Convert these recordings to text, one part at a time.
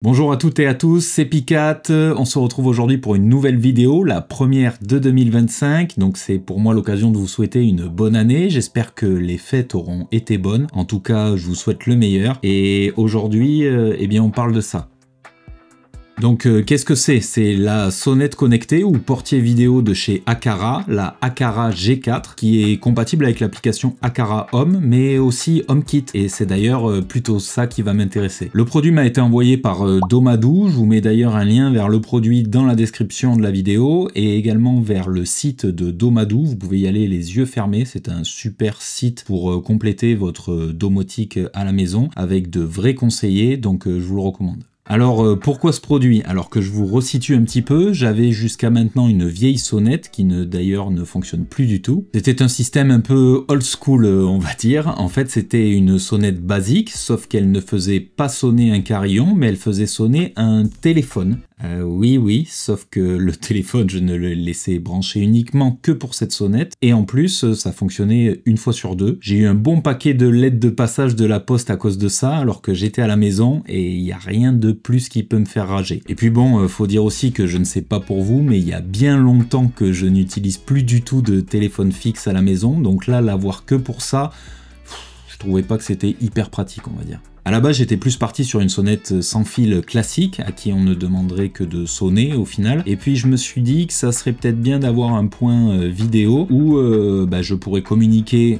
Bonjour à toutes et à tous, c'est Picat, on se retrouve aujourd'hui pour une nouvelle vidéo, la première de 2025, donc c'est pour moi l'occasion de vous souhaiter une bonne année, j'espère que les fêtes auront été bonnes, en tout cas je vous souhaite le meilleur, et aujourd'hui eh bien on parle de ça. Donc qu'est-ce que c'est? C'est la sonnette connectée ou portier vidéo de chez Aqara, la Aqara G4, qui est compatible avec l'application Aqara Home, mais aussi HomeKit, et c'est d'ailleurs plutôt ça qui va m'intéresser. Le produit m'a été envoyé par Domadou, je vous mets d'ailleurs un lien vers le produit dans la description de la vidéo, et également vers le site de Domadou, vous pouvez y aller les yeux fermés, c'est un super site pour compléter votre domotique à la maison, avec de vrais conseillers, donc je vous le recommande. Alors pourquoi ce produit? Alors que je vous resitue un petit peu, j'avais jusqu'à maintenant une vieille sonnette qui d'ailleurs ne fonctionne plus du tout. C'était un système un peu old school on va dire. En fait c'était une sonnette basique, sauf qu'elle ne faisait pas sonner un carillon, mais elle faisait sonner un téléphone. Oui, sauf que le téléphone, je ne le laissais brancher uniquement que pour cette sonnette, et en plus, ça fonctionnait une fois sur deux. J'ai eu un bon paquet de lettres de passage de la poste à cause de ça, alors que j'étais à la maison, et il n'y a rien de plus qui peut me faire rager. Et puis bon, faut dire aussi que je ne sais pas pour vous, mais il y a bien longtemps que je n'utilise plus du tout de téléphone fixe à la maison, donc là, l'avoir que pour ça, je trouvais pas que c'était hyper pratique, on va dire. À la base, j'étais plus parti sur une sonnette sans fil classique, à qui on ne demanderait que de sonner au final. Et puis je me suis dit que ça serait peut-être bien d'avoir un point vidéo où je pourrais communiquer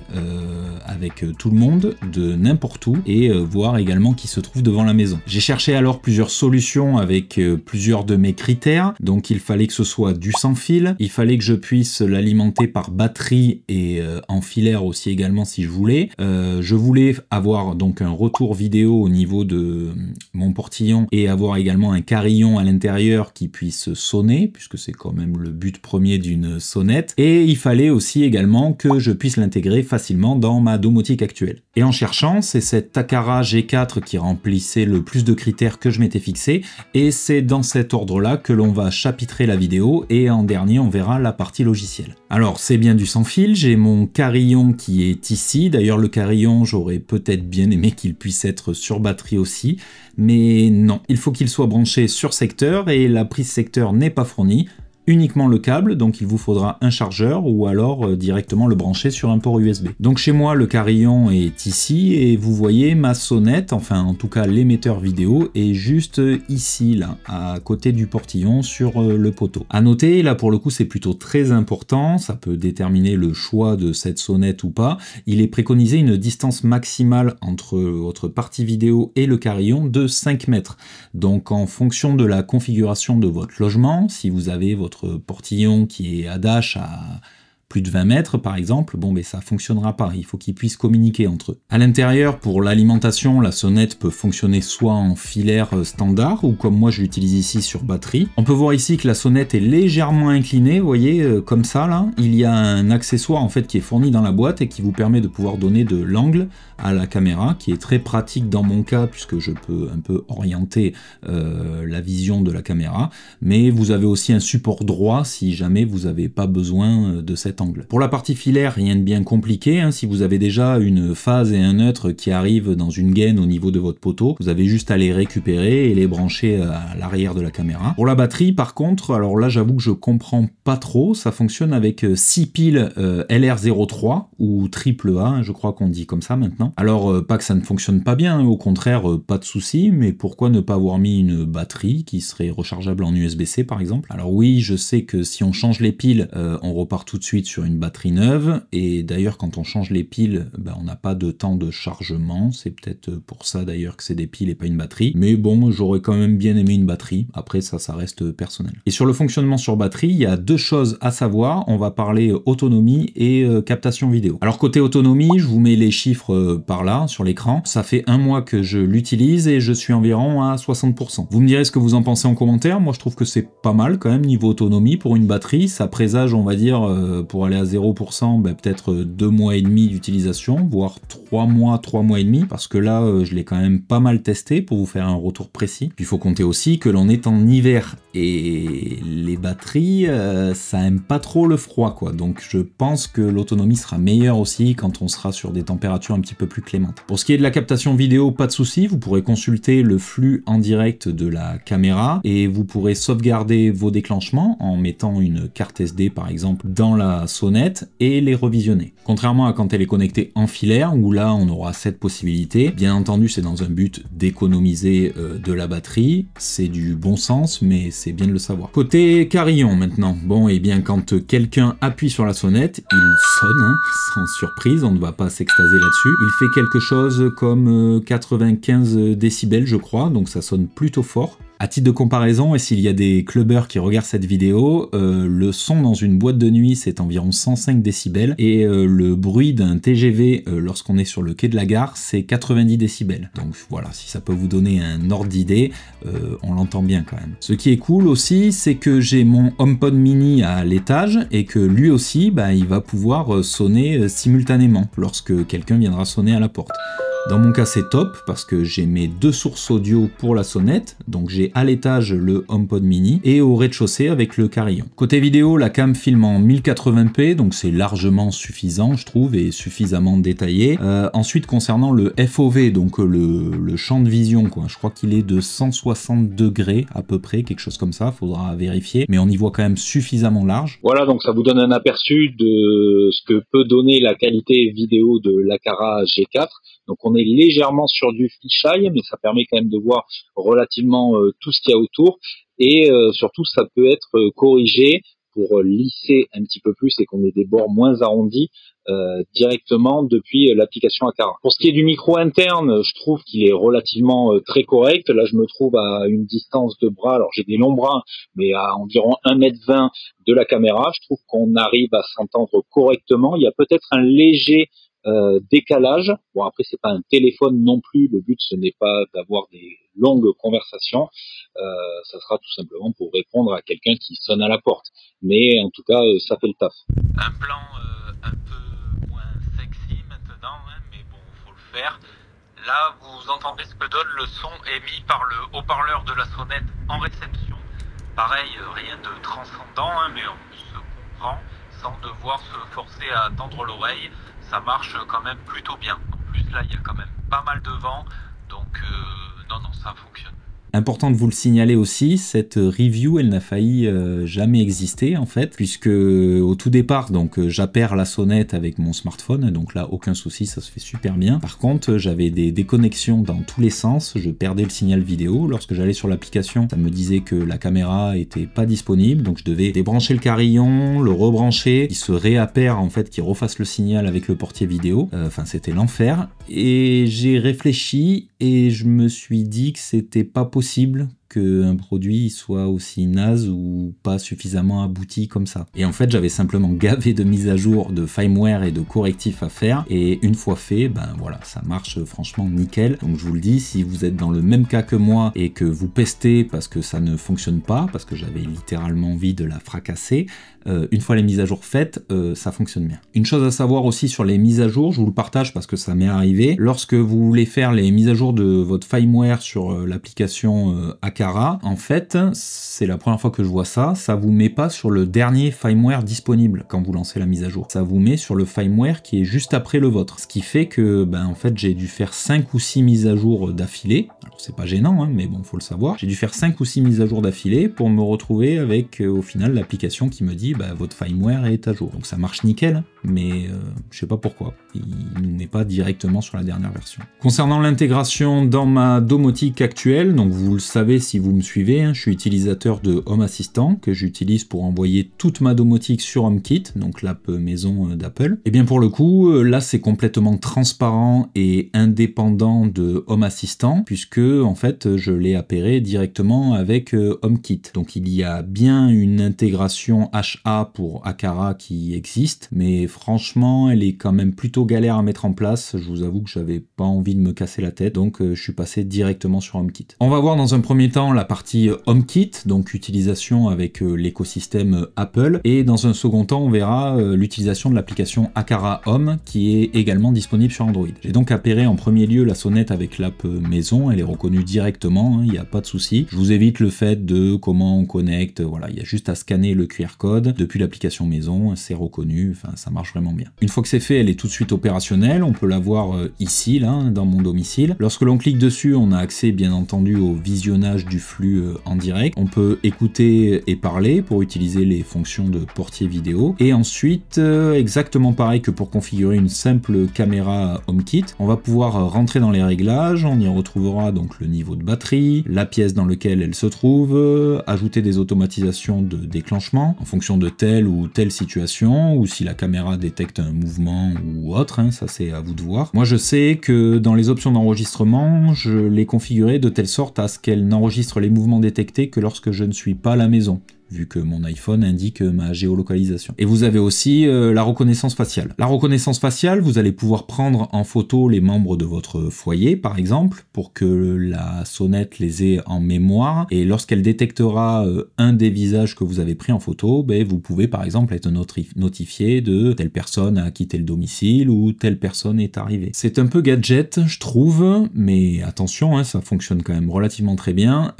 avec tout le monde de n'importe où et voir également qui se trouve devant la maison. J'ai cherché alors plusieurs solutions avec plusieurs de mes critères. Donc il fallait que ce soit du sans fil, il fallait que je puisse l'alimenter par batterie et en filaire aussi également si je voulais. Je voulais avoir donc un retour vidéo au niveau de mon portillon et avoir également un carillon à l'intérieur qui puisse sonner, puisque c'est quand même le but premier d'une sonnette, et il fallait aussi également que je puisse l'intégrer facilement dans ma domotique actuelle. Et en cherchant, c'est cette Aqara G4 qui remplissait le plus de critères que je m'étais fixé, et c'est dans cet ordre-là que l'on va chapitrer la vidéo, et en dernier on verra la partie logicielle. Alors c'est bien du sans fil, j'ai mon carillon qui est ici, d'ailleurs le carillon j'aurais peut-être bien aimé qu'il puisse être sur batterie aussi, mais non, il faut qu'il soit branché sur secteur et la prise secteur n'est pas fournie, uniquement le câble, donc il vous faudra un chargeur ou alors directement le brancher sur un port USB. Donc chez moi le carillon est ici et vous voyez ma sonnette, enfin en tout cas l'émetteur vidéo est juste ici là, à côté du portillon sur le poteau. À noter, là pour le coup c'est plutôt très important, ça peut déterminer le choix de cette sonnette ou pas, il est préconisé une distance maximale entre votre partie vidéo et le carillon de 5 mètres. Donc en fonction de la configuration de votre logement, si vous avez votre portillon qui est à dash à plus de 20 mètres par exemple, bon ben ça fonctionnera pas, il faut qu'ils puissent communiquer entre eux. À l'intérieur, pour l'alimentation, la sonnette peut fonctionner soit en filaire standard, ou comme moi je l'utilise ici sur batterie. On peut voir ici que la sonnette est légèrement inclinée, vous voyez, comme ça là. Il y a un accessoire en fait qui est fourni dans la boîte et qui vous permet de pouvoir donner de l'angle à la caméra, qui est très pratique dans mon cas puisque je peux un peu orienter la vision de la caméra, mais vous avez aussi un support droit si jamais vous n'avez pas besoin de cet angle. Pour la partie filaire, rien de bien compliqué, hein. Si vous avez déjà une phase et un neutre qui arrivent dans une gaine au niveau de votre poteau, vous avez juste à les récupérer et les brancher à l'arrière de la caméra. Pour la batterie par contre, alors là j'avoue que je comprends pas trop, ça fonctionne avec 6 piles LR03 ou triple A, hein, je crois qu'on dit comme ça maintenant. Alors pas que ça ne fonctionne pas bien, hein, au contraire pas de souci, mais pourquoi ne pas avoir mis une batterie qui serait rechargeable en USB-C par exemple? Alors oui, je sais que si on change les piles, on repart tout de suite sur une batterie neuve, et d'ailleurs quand on change les piles, on n'a pas de temps de chargement, c'est peut-être pour ça d'ailleurs que c'est des piles et pas une batterie, mais bon, j'aurais quand même bien aimé une batterie, après ça reste personnel. Et sur le fonctionnement sur batterie, il y a deux choses à savoir, on va parler autonomie et captation vidéo. Alors côté autonomie, je vous mets les chiffres par là, sur l'écran, ça fait un mois que je l'utilise et je suis environ à 60%. Vous me direz ce que vous en pensez en commentaire, moi je trouve que c'est pas mal quand même niveau autonomie pour une batterie, ça présage on va dire pour pour aller à 0%, peut-être 2 mois et demi d'utilisation, voire 3 mois et demi, parce que là, je l'ai quand même pas mal testé pour vous faire un retour précis. Puis il faut compter aussi que l'on est en hiver, et les batteries, ça aime pas trop le froid, quoi. Donc je pense que l'autonomie sera meilleure aussi quand on sera sur des températures un petit peu plus clémentes. Pour ce qui est de la captation vidéo, pas de souci, vous pourrez consulter le flux en direct de la caméra, et vous pourrez sauvegarder vos déclenchements en mettant une carte SD par exemple dans la sonnette et les revisionner. Contrairement à quand elle est connectée en filaire, où là on aura cette possibilité, bien entendu c'est dans un but d'économiser de la batterie, c'est du bon sens, mais c'est bien de le savoir. Côté carillon maintenant, bon et bien quand quelqu'un appuie sur la sonnette, il sonne, hein, sans surprise, on ne va pas s'extaser là-dessus. Il fait quelque chose comme 95 décibels je crois, donc ça sonne plutôt fort. À titre de comparaison, et s'il y a des clubbers qui regardent cette vidéo, le son dans une boîte de nuit c'est environ 105 décibels et le bruit d'un TGV lorsqu'on est sur le quai de la gare c'est 90 décibels. Donc voilà, si ça peut vous donner un ordre d'idée, on l'entend bien quand même. Ce qui est cool aussi, c'est que j'ai mon HomePod mini à l'étage et que lui aussi, il va pouvoir sonner simultanément lorsque quelqu'un viendra sonner à la porte. Dans mon cas c'est top parce que j'ai mes deux sources audio pour la sonnette, donc j'ai à l'étage le HomePod mini et au rez-de-chaussée avec le carillon. Côté vidéo, la cam filme en 1080p, donc c'est largement suffisant je trouve et suffisamment détaillé. Ensuite concernant le FOV, donc le champ de vision, quoi, je crois qu'il est de 160 degrés à peu près, quelque chose comme ça, faudra vérifier, mais on y voit quand même suffisamment large. Voilà, donc ça vous donne un aperçu de ce que peut donner la qualité vidéo de l'Aqara G4. Donc on est légèrement sur du fisheye, mais ça permet quand même de voir relativement tout ce qu'il y a autour. Et surtout, ça peut être corrigé pour lisser un petit peu plus et qu'on ait des bords moins arrondis directement depuis l'application Aqara. Pour ce qui est du micro interne, je trouve qu'il est relativement très correct. Là, je me trouve à une distance de bras, alors j'ai des longs bras, mais à environ 1,20 m de la caméra. Je trouve qu'on arrive à s'entendre correctement. Il y a peut-être un léger décalage. Bon, après c'est pas un téléphone non plus, le but ce n'est pas d'avoir des longues conversations, ça sera tout simplement pour répondre à quelqu'un qui sonne à la porte, mais en tout cas ça fait le taf. Un plan un peu moins sexy maintenant, hein, mais bon, faut le faire. Là vous entendez ce que donne le son émis par le haut-parleur de la sonnette en réception. Pareil, rien de transcendant, hein, mais on se comprend sans devoir se forcer à tendre l'oreille. Ça marche quand même plutôt bien. En plus là il y a quand même pas mal de vent, donc non, ça fonctionne. Important de vous le signaler aussi, cette review elle n'a failli jamais exister en fait, puisque au tout départ donc j'appaire la sonnette avec mon smartphone, donc là aucun souci, ça se fait super bien. Par contre j'avais des déconnexions dans tous les sens, je perdais le signal vidéo, lorsque j'allais sur l'application ça me disait que la caméra était pas disponible, donc je devais débrancher le carillon, le rebrancher, qui se réappare en fait, qui refasse le signal avec le portier vidéo, enfin c'était l'enfer. Et j'ai réfléchi et je me suis dit que c'était pas possible qu'un produit soit aussi naze ou pas suffisamment abouti comme ça. Et en fait, j'avais simplement gavé de mises à jour, de firmware et de correctifs à faire, et une fois fait, voilà, ça marche franchement nickel. Donc je vous le dis, si vous êtes dans le même cas que moi et que vous pestez parce que ça ne fonctionne pas, parce que j'avais littéralement envie de la fracasser, une fois les mises à jour faites, ça fonctionne bien. Une chose à savoir aussi sur les mises à jour, je vous le partage parce que ça m'est arrivé, lorsque vous voulez faire les mises à jour de votre firmware sur l'application Aqara, en fait, c'est la première fois que je vois ça, ça vous met pas sur le dernier firmware disponible quand vous lancez la mise à jour. Ça vous met sur le firmware qui est juste après le vôtre. Ce qui fait que, en fait, j'ai dû faire 5 ou 6 mises à jour d'affilée. Alors, c'est pas gênant, hein, mais bon, faut le savoir. J'ai dû faire 5 ou 6 mises à jour d'affilée pour me retrouver avec, au final, l'application qui me dit, votre firmware est à jour. Donc ça marche nickel, mais je sais pas pourquoi. Il ne met pas directement sur la dernière version. Concernant l'intégration dans ma domotique actuelle, donc vous le savez si vous me suivez, hein, je suis utilisateur de Home Assistant que j'utilise pour envoyer toute ma domotique sur HomeKit, donc l'app maison d'Apple. Et bien pour le coup, là c'est complètement transparent et indépendant de Home Assistant, puisque en fait je l'ai appairé directement avec HomeKit. Donc il y a bien une intégration HA pour Aqara qui existe, mais franchement elle est quand même plutôt galère à mettre en place. Je vous avoue que j'avais pas envie de me casser la tête, donc je suis passé directement sur HomeKit. On va voir dans un premier temps temps la partie HomeKit, donc utilisation avec l'écosystème Apple, et dans un second temps on verra l'utilisation de l'application Aqara Home qui est également disponible sur Android. J'ai donc appairé en premier lieu la sonnette avec l'app maison, elle est reconnue directement, il n'y a pas de souci. Je vous évite le fait de comment on connecte, voilà, il y a juste à scanner le QR code depuis l'application maison, c'est reconnu, enfin ça marche vraiment bien. Une fois que c'est fait, elle est tout de suite opérationnelle, on peut la voir ici, là, dans mon domicile. Lorsque l'on clique dessus, on a accès bien entendu au visionnage du flux en direct. On peut écouter et parler pour utiliser les fonctions de portier vidéo. Et ensuite, exactement pareil que pour configurer une simple caméra HomeKit, on va pouvoir rentrer dans les réglages, on y retrouvera donc le niveau de batterie, la pièce dans laquelle elle se trouve, ajouter des automatisations de déclenchement en fonction de telle ou telle situation, ou si la caméra détecte un mouvement ou autre, ça c'est à vous de voir. Moi je sais que dans les options d'enregistrement, je l'ai configuré de telle sorte à ce qu'elle n'enregistre les mouvements détectés que lorsque je ne suis pas à la maison, vu que mon iPhone indique ma géolocalisation. Et vous avez aussi la reconnaissance faciale. La reconnaissance faciale, vous allez pouvoir prendre en photo les membres de votre foyer, par exemple, pour que la sonnette les ait en mémoire, et lorsqu'elle détectera un des visages que vous avez pris en photo, vous pouvez par exemple être notifié de telle personne a quitté le domicile ou telle personne est arrivée. C'est un peu gadget, je trouve, mais attention, ça fonctionne quand même relativement très bien,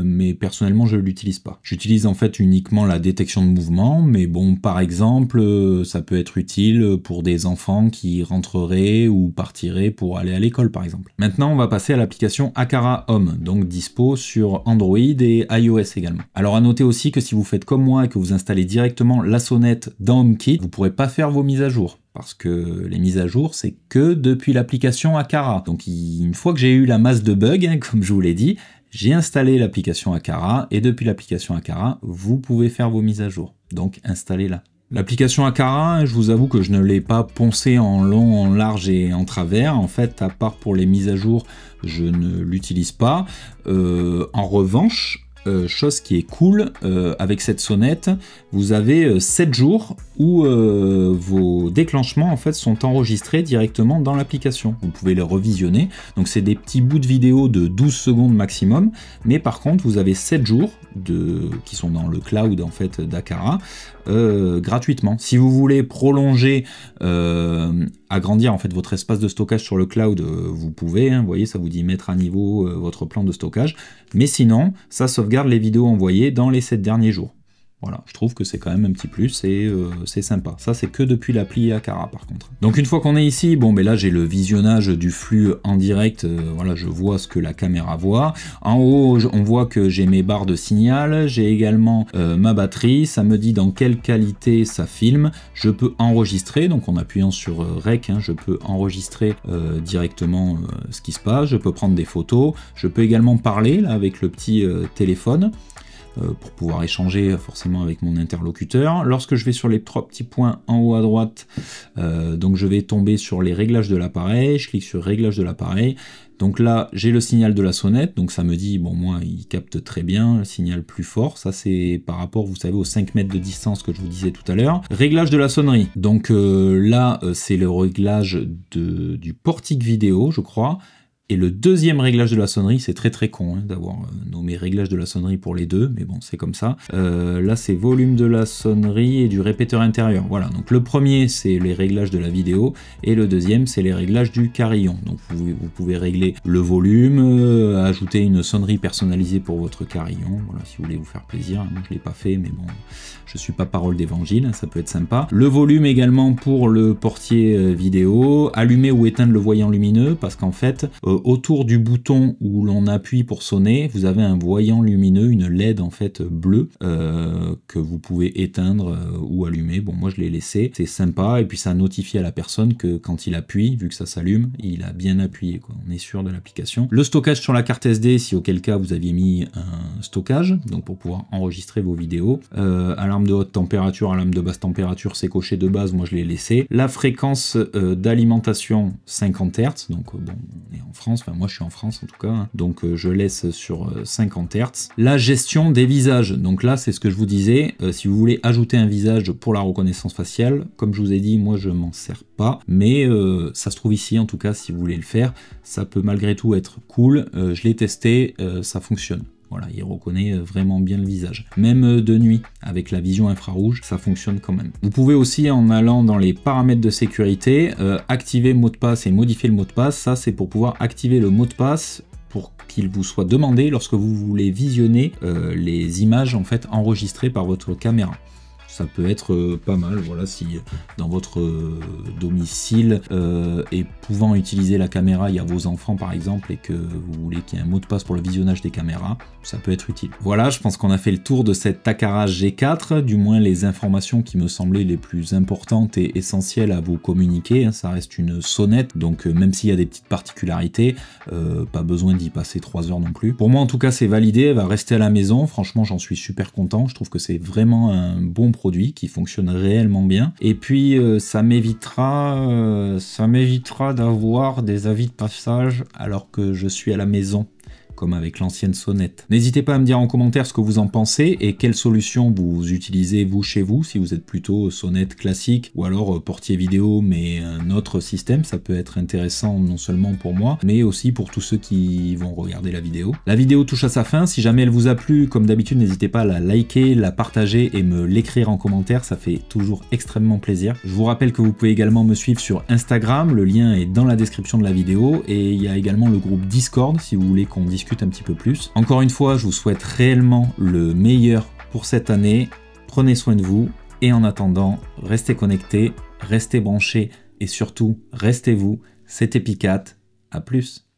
mais personnellement je ne l'utilise pas. J'utilise en fait uniquement la détection de mouvement, mais bon, par exemple, ça peut être utile pour des enfants qui rentreraient ou partiraient pour aller à l'école, par exemple. Maintenant, on va passer à l'application Aqara Home, donc dispo sur Android et iOS également. Alors à noter aussi que si vous faites comme moi et que vous installez directement la sonnette dans HomeKit, vous ne pourrez pas faire vos mises à jour. Parce que les mises à jour, c'est que depuis l'application Aqara. Donc une fois que j'ai eu la masse de bugs, comme je vous l'ai dit, j'ai installé l'application Aqara, et depuis l'application Aqara, vous pouvez faire vos mises à jour. Donc installez-la. L'application Aqara, je vous avoue que je ne l'ai pas poncée en long, en large et en travers. En fait, à part pour les mises à jour, je ne l'utilise pas. En revanche, chose qui est cool, avec cette sonnette, vous avez 7 jours où vos déclenchements en fait sont enregistrés directement dans l'application. Vous pouvez les revisionner, donc c'est des petits bouts de vidéo de 12 secondes maximum, mais par contre vous avez 7 jours qui sont dans le cloud en fait d'Aqara gratuitement. Si vous voulez prolonger, agrandir en fait votre espace de stockage sur le cloud, vous pouvez, vous voyez, ça vous dit mettre à niveau votre plan de stockage, mais sinon ça sauvegarde les vidéos envoyées dans les 7 derniers jours. Voilà, je trouve que c'est quand même un petit plus et c'est sympa. Ça, c'est que depuis l'appli Aqara par contre. Donc une fois qu'on est ici, bon, là j'ai le visionnage du flux en direct. Voilà, je vois ce que la caméra voit. En haut, on voit que j'ai mes barres de signal. J'ai également ma batterie. Ça me dit dans quelle qualité ça filme. Je peux enregistrer. Donc en appuyant sur Rec, je peux enregistrer directement ce qui se passe. Je peux prendre des photos. Je peux également parler là avec le petit téléphone, pour pouvoir échanger forcément avec mon interlocuteur. Lorsque je vais sur les 3 petits points en haut à droite, donc je vais tomber sur les réglages de l'appareil, je clique sur réglages de l'appareil, donc là j'ai le signal de la sonnette, donc ça me dit, bon moi il capte très bien, le signal plus fort, ça c'est par rapport, vous savez, aux 5 mètres de distance que je vous disais tout à l'heure. Réglage de la sonnerie, donc là c'est le réglage du portique vidéo je crois. Et le deuxième réglage de la sonnerie, c'est très con d'avoir nommé réglage de la sonnerie pour les deux, mais bon, c'est comme ça. Là, c'est volume de la sonnerie et du répéteur intérieur. Voilà, donc le premier, c'est les réglages de la vidéo, et le deuxième, c'est les réglages du carillon. Donc vous pouvez régler le volume, ajouter une sonnerie personnalisée pour votre carillon, voilà, si vous voulez vous faire plaisir. Moi, je ne l'ai pas fait, mais bon, je suis pas parole d'évangile, ça peut être sympa. Le volume également pour le portier vidéo, allumer ou éteindre le voyant lumineux, parce qu'en fait, autour du bouton où l'on appuie pour sonner, vous avez un voyant lumineux, une LED en fait bleue, que vous pouvez éteindre ou allumer. Bon, moi je l'ai laissé, c'est sympa, et puis ça notifie à la personne que quand il appuie, vu que ça s'allume, il a bien appuyé, quoi. On est sûr de l'application. Le stockage sur la carte SD, si auquel cas vous aviez mis un stockage, donc pour pouvoir enregistrer vos vidéos. Alarme de haute température, alarme de basse température, c'est coché de base, moi je l'ai laissé. La fréquence d'alimentation 50 Hz, donc bon, on est en France, enfin moi je suis en France en tout cas, donc je laisse sur 50 Hz. La gestion des visages, donc là c'est ce que je vous disais, si vous voulez ajouter un visage pour la reconnaissance faciale, comme je vous ai dit, moi je m'en sers pas, mais ça se trouve ici en tout cas si vous voulez le faire, ça peut malgré tout être cool, je l'ai testé, ça fonctionne. Voilà, il reconnaît vraiment bien le visage. Même de nuit, avec la vision infrarouge, ça fonctionne quand même. Vous pouvez aussi, en allant dans les paramètres de sécurité, activer mot de passe et modifier le mot de passe. Ça, c'est pour pouvoir activer le mot de passe pour qu'il vous soit demandé lorsque vous voulez visionner les images en fait enregistrées par votre caméra. Ça peut être pas mal, voilà, si dans votre domicile et pouvant utiliser la caméra, il y a vos enfants par exemple et que vous voulez qu'il y ait un mot de passe pour le visionnage des caméras, ça peut être utile. Voilà, je pense qu'on a fait le tour de cette Takara G4, du moins les informations qui me semblaient les plus importantes et essentielles à vous communiquer. Ça reste une sonnette, donc même s'il y a des petites particularités, pas besoin d'y passer 3 heures non plus. Pour moi en tout cas c'est validé, elle va rester à la maison, franchement j'en suis super content, je trouve que c'est vraiment un bon produit qui fonctionne réellement bien, et puis ça m'évitera d'avoir des avis de passage alors que je suis à la maison, comme avec l'ancienne sonnette. N'hésitez pas à me dire en commentaire ce que vous en pensez et quelle solution vous utilisez vous chez vous, si vous êtes plutôt sonnette classique ou alors portier vidéo mais un autre système, ça peut être intéressant non seulement pour moi mais aussi pour tous ceux qui vont regarder la vidéo. La vidéo touche à sa fin, si jamais elle vous a plu, comme d'habitude n'hésitez pas à la liker, la partager et me l'écrire en commentaire, ça fait toujours extrêmement plaisir. Je vous rappelle que vous pouvez également me suivre sur Instagram, le lien est dans la description de la vidéo, et il y a également le groupe Discord si vous voulez qu'on discute un petit peu plus. Encore une fois, je vous souhaite réellement le meilleur pour cette année. Prenez soin de vous et en attendant, restez connectés, restez branchés et surtout, restez vous. C'était Picat. À plus.